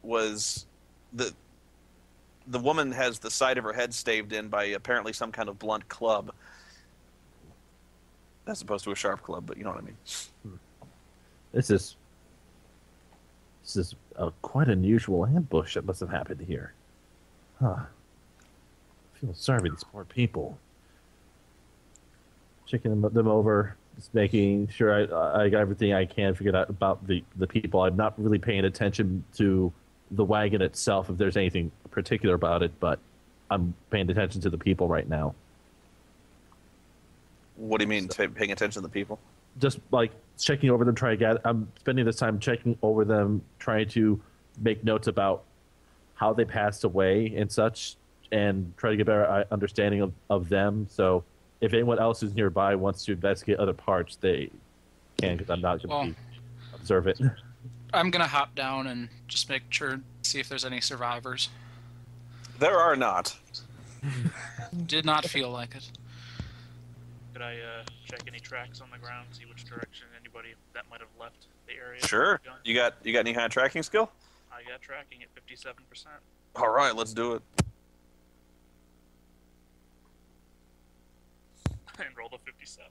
was the woman has the side of her head staved in by apparently some kind of blunt club, as opposed to a sharp club. But you know what I mean. This is a quite unusual ambush that must have happened here. Huh. I feel sorry for these poor people. Checking them over, just making sure I got everything I can figured out about the people. I'm not really paying attention to the wagon itself, if there's anything particular about it, but I'm paying attention to the people right now. What do you mean, paying attention to the people? Just like checking over them, I'm spending this time checking over them, trying to make notes about how they passed away and such, and try to get a better understanding of them. So if anyone else who's nearby wants to investigate other parts, they can, because I'm not going to be observant. I'm going to hop down and just make sure, see if there's any survivors. There are not. Did not feel like it. Could I check any tracks on the ground, see which direction anybody that might have left the area? Sure. You got any kind of tracking skill? I got tracking at 57%. All right, let's do it. And rolled a 57.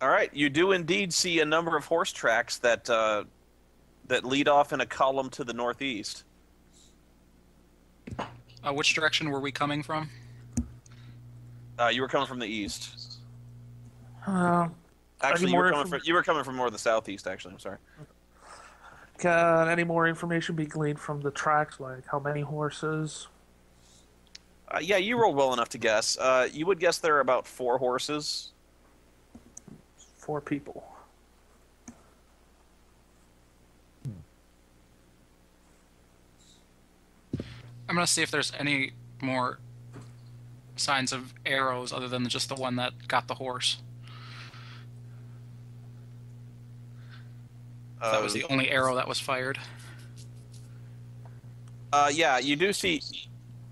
All right, you do indeed see a number of horse tracks that lead off in a column to the northeast. Which direction were we coming from? You were coming from the east. Actually, you were coming from more the southeast. Actually, I'm sorry. Can any more information be gleaned from the tracks, like how many horses? Yeah, you rolled well enough to guess. You would guess there are about 4 horses. 4 people. I'm going to see if there's any more signs of arrows other than just the one that got the horse. That was the only arrow that was fired. Yeah, you do see...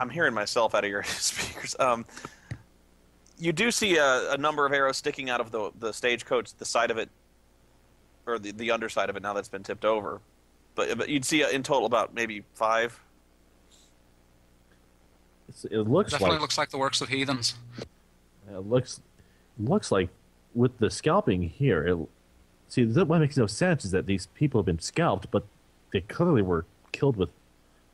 I'm hearing myself out of your speakers. You do see a number of arrows sticking out of the stagecoach, the side of it, or the underside of it now that's been tipped over. But you'd see in total about maybe 5. It looks definitely looks like the works of heathens. It looks like with the scalping here. See, what makes no sense is that these people have been scalped, but they clearly were killed with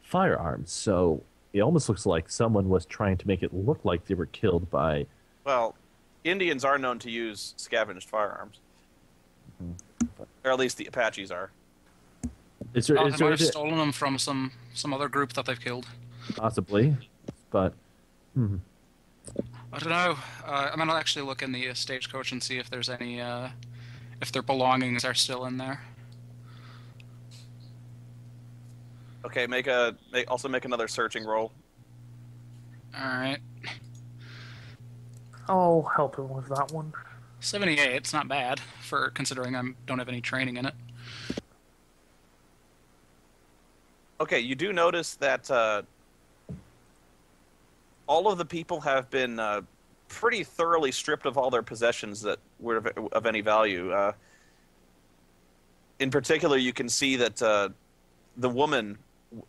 firearms. So it almost looks like someone was trying to make it look like they were killed by... Well, Indians are known to use scavenged firearms. Or at least the Apaches are. They might have stolen them from some other group that they've killed. Possibly, but... I don't know. I'm going to actually look in the stagecoach and see if there's any... if their belongings are still in there. Okay, also make another searching roll. Alright. I'll help him with that one. 78, it's not bad, for considering I don't have any training in it. Okay, you do notice that all of the people have been pretty thoroughly stripped of all their possessions that were of any value. In particular, you can see that the woman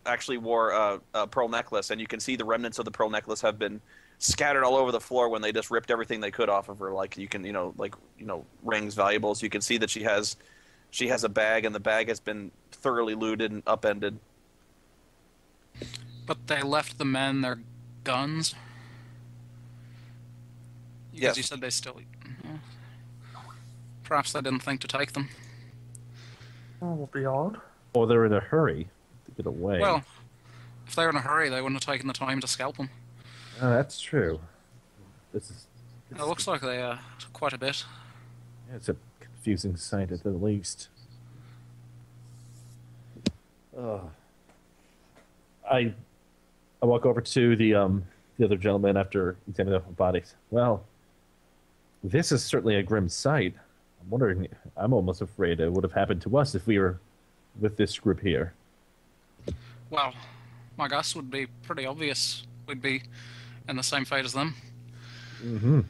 actually wore a pearl necklace, and you can see the remnants of the pearl necklace have been scattered all over the floor when they just ripped everything they could off of her. Like you can, rings, valuables. You can see that she has a bag, and the bag has been thoroughly looted and upended. But they left the men their guns? Because yes. You said they still... Perhaps they didn't think to take them. That will be odd. Or they're in a hurry to get away. Well, if they were in a hurry, they wouldn't have taken the time to scalp them. Oh, that's true. It looks like they took quite a bit. Yeah, it's a confusing sight at the least. I walk over to the other gentleman after examining the bodies. Well, this is certainly a grim sight. I'm almost afraid it would have happened to us if we were with this group here. Well, my guess would be pretty obvious. We'd be in the same fate as them. Mm-hmm.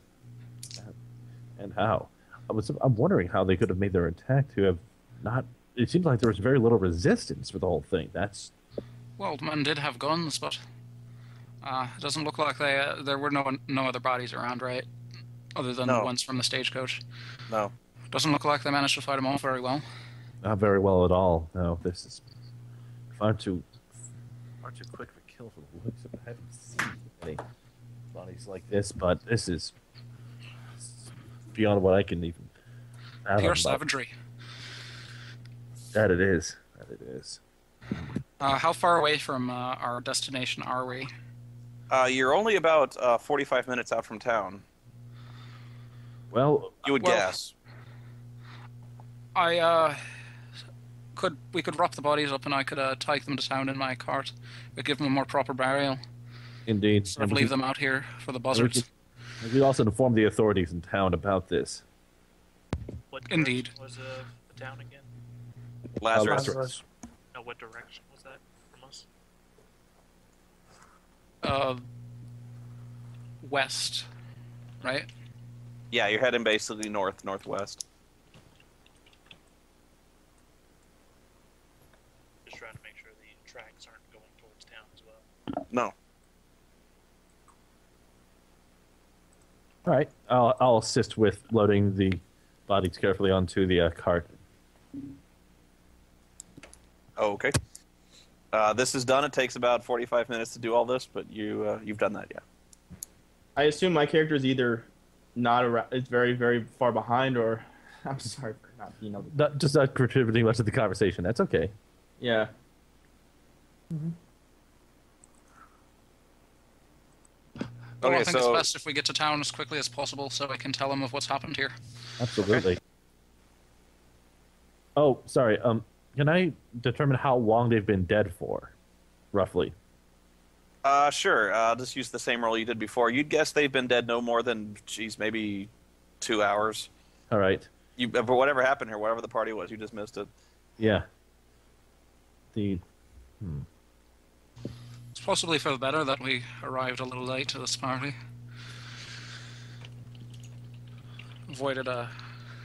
And how? I'm wondering how they could have made their attack to have not it seems like there was very little resistance for the whole thing. That's Well, the men did have guns, but it doesn't look like there were no other bodies around, right? Other than the No. ones from the stagecoach. No. Doesn't look like they managed to fight them off very well. not very well at all. No, this is far too quick for kill for the looks of it. I haven't seen any bodies like this, but this is beyond what I can even fathom. Pure But savagery. that it is. That it is. How far away from our destination are we? You're only about 45 minutes out from town. Well, You would Well- guess. We could wrap the bodies up and I could take them to town in my cart. We'd give them a more proper burial. indeed. Sort of And we leave could- them out here for the and buzzards. we could also inform the authorities in town about this. What Indeed. direction was the town again? Lazarus. Lazarus. No, what direction was that from us? West, right? Yeah, you're heading basically northwest. Just trying to make sure the tracks aren't going towards town as well. No. All right, I'll assist with loading the bodies carefully onto the cart. Oh, okay. This is done. It takes about 45 minutes to do all this, but you've done that, yeah. I assume my character is either not around, it's very, very far behind, or I'm sorry for not being able to. Not contributing much to the conversation. That's okay. Yeah. Well, Okay, I think it's so best if we get to town as quickly as possible so I can tell them of what's happened here. Absolutely. Oh, sorry. Can I determine how long they've been dead for, roughly? sure. I'll just use the same roll you did before. You'd guess they've been dead no more than, maybe 2 hours. All right. But whatever happened here, whatever the party was, you just missed it. Yeah. It's possibly for the better that we arrived a little late to this party. Avoided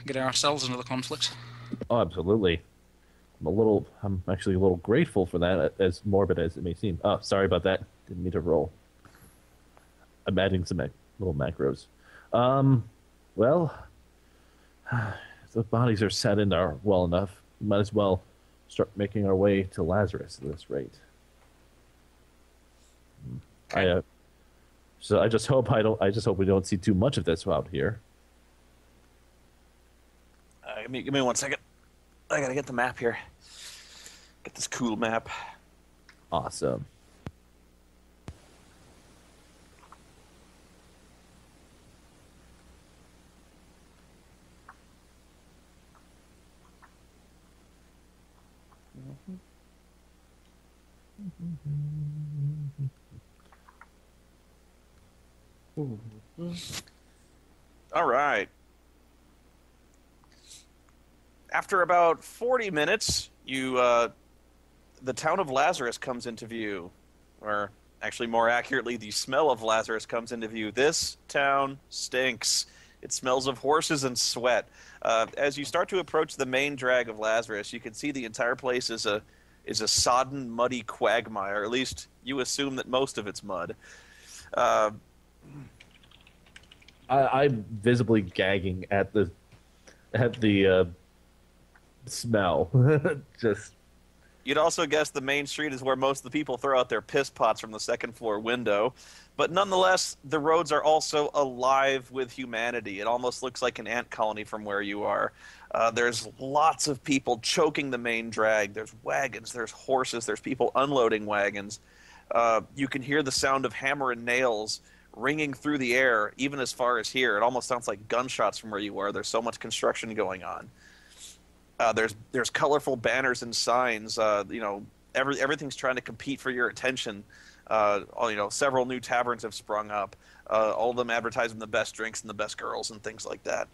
getting ourselves into the conflict. Oh, absolutely. I'm actually a little grateful for that, as morbid as it may seem. Oh, sorry about that. Didn't mean to roll. I'm adding some little macros. Well, the bodies are set in there well enough. We might as well start making our way to Lazarus at this rate. So I just hope we don't see too much of this out here. Give me 1 second. I gotta get the map here. Get this cool map. Awesome. All right. After about 40 minutes, the town of Lazarus comes into view. Or actually, more accurately, the smell of Lazarus comes into view. This town stinks. It smells of horses and sweat. As you start to approach the main drag of Lazarus, you can see the entire place is a sodden, muddy quagmire. At least you assume that most of it's mud. I'm visibly gagging at the smell. Just You'd also guess the main street is where most of the people throw out their piss pots from the second floor window. But nonetheless, the roads are also alive with humanity. It almost looks like an ant colony from where you are. There's lots of people choking the main drag. There's wagons, there's horses, there's people unloading wagons. You can hear the sound of hammer and nails ringing through the air, even as far as here. It almost sounds like gunshots from where you are. There's so much construction going on. There's colorful banners and signs. Everything's trying to compete for your attention. Several new taverns have sprung up. All of them advertising the best drinks and the best girls and things like that.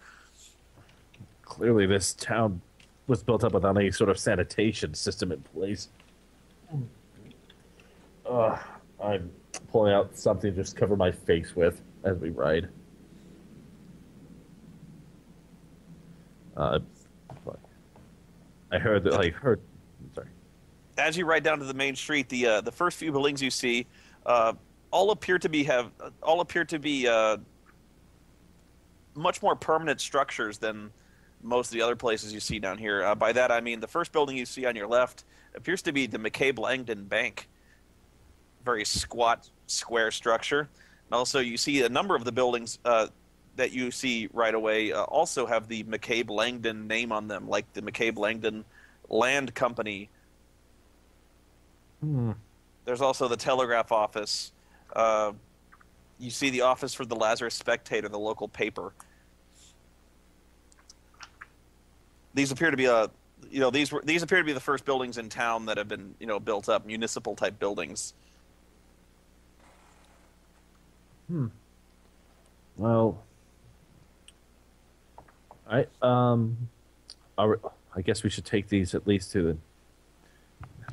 clearly, this town was built up without any sort of sanitation system in place. I'm pulling out something to just cover my face with as we ride. Fuck. I heard that. Like heard. Sorry. As you ride down to the main street, the first few buildings you see all appear to be much more permanent structures than most of the other places you see down here. By that I mean the first building you see on your left appears to be the McCabe-Langdon Bank. Very squat, square structure. And also you see a number of the buildings that you see right away also have the McCabe-Langdon name on them, like the McCabe-Langdon Land Company. There's also the telegraph office. You see the office for the Lazarus Spectator, the local paper. These appear to be these appear to be the first buildings in town that have been built up, municipal type buildings. Well, I guess we should take these at least to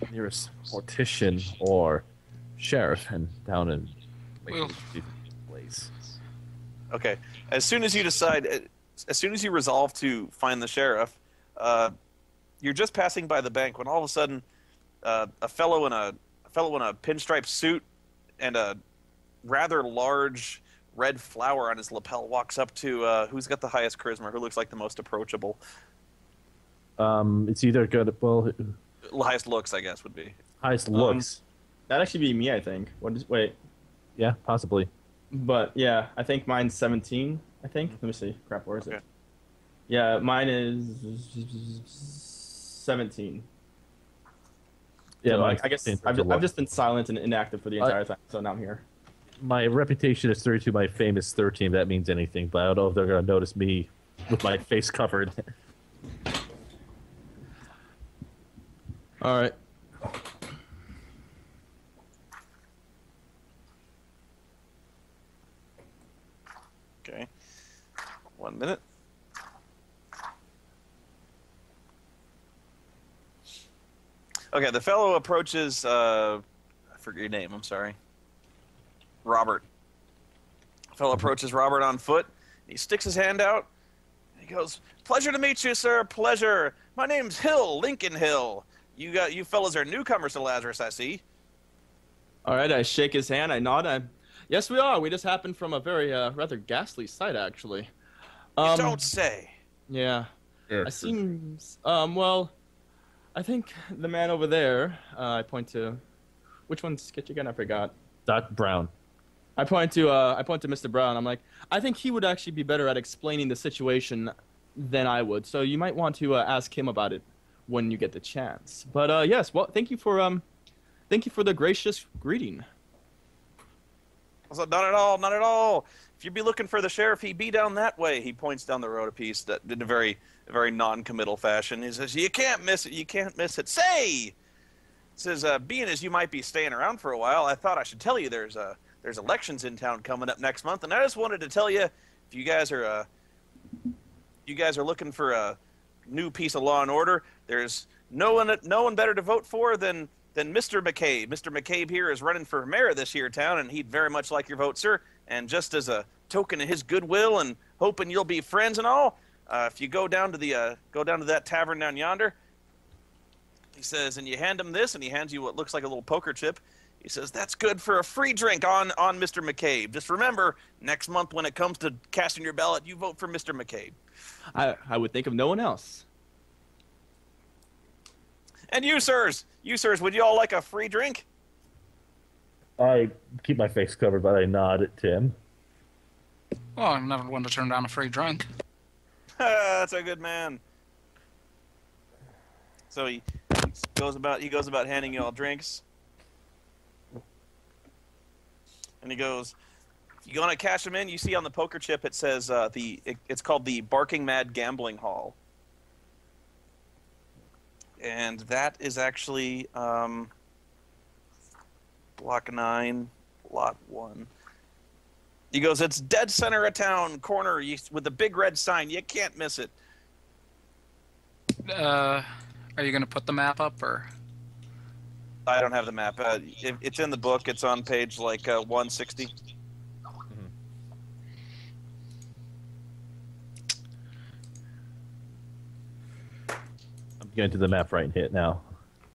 the nearest mortician or sheriff and down and Well- place. Okay. As soon as you resolve to find the sheriff, you're just passing by the bank when all of a sudden a fellow in a pinstripe suit and a rather large red flower on his lapel walks up to who's got the highest charisma, who looks like the most approachable. It's either good. Well, Highest looks, I guess, would be. highest looks. That'd actually be me, I think. Wait. Yeah, possibly. But yeah, I think mine's 17. I think. Let me see. Crap, where is Okay. it? Yeah, mine is 17. Yeah, So mine's I guess 16 I've look. just been silent and inactive for the entire time, so now I'm here. My reputation is 32. My fame is 13. If that means anything, but I don't know if they're gonna notice me with my face covered. All right. Okay. 1 minute. Okay, the fellow approaches. I forget your name. I'm sorry. Robert. The fellow approaches Robert on foot. He sticks his hand out. He goes, "Pleasure to meet you, sir. Pleasure. My name's Hill, Lincoln Hill. You fellas are newcomers to Lazarus, I see." All right, I shake his hand. I nod. Yes, we are. We just happened from a very rather ghastly sight, actually. You don't say. Yeah. Yes. I seem. Well, I think the man over there. I point to. Which one's sketch again? I forgot. Doc Brown. I point to Mr. Brown. I'm like, I think he would actually be better at explaining the situation than I would. So you might want to ask him about it when you get the chance. But yes, well, thank you for the gracious greeting. I was like, not at all, not at all. If you'd be looking for the sheriff, he'd be down that way. He points down the road a piece that in a very non-committal fashion. He says, "You can't miss it. You can't miss it." Say, says, being as you might be staying around for a while, I thought I should tell you there's elections in town coming up next month, and I just wanted to tell you if you guys are looking for a new piece of law and order, there's no one better to vote for than Mr. McCabe. Mr. McCabe here is running for mayor of this here town, and he'd very much like your vote, sir. And just as a token of his goodwill and hoping you'll be friends and all, if you go down to that tavern down yonder, he says, and you hand him this, and he hands you what looks like a little poker chip. He says, "That's good for a free drink on Mr. McCabe. Just remember, next month when it comes to casting your ballot, you vote for Mr. McCabe." I would think of no one else. And you sirs, would you all like a free drink? I keep my face covered, but I nod at Tim. Well, I'm never one to turn down a free drink. That's a good man. So he goes about handing you all drinks. And he goes, if you want to cash them in, you see on the poker chip it says it's called the Barking Mad Gambling Hall. And that is actually Block 9, Lot 1. He goes, it's dead center of town, corner with the big red sign. You can't miss it. Are you going to put the map up, or? I don't have the map. It's in the book. It's on page 160. I'm going to the map right hit now.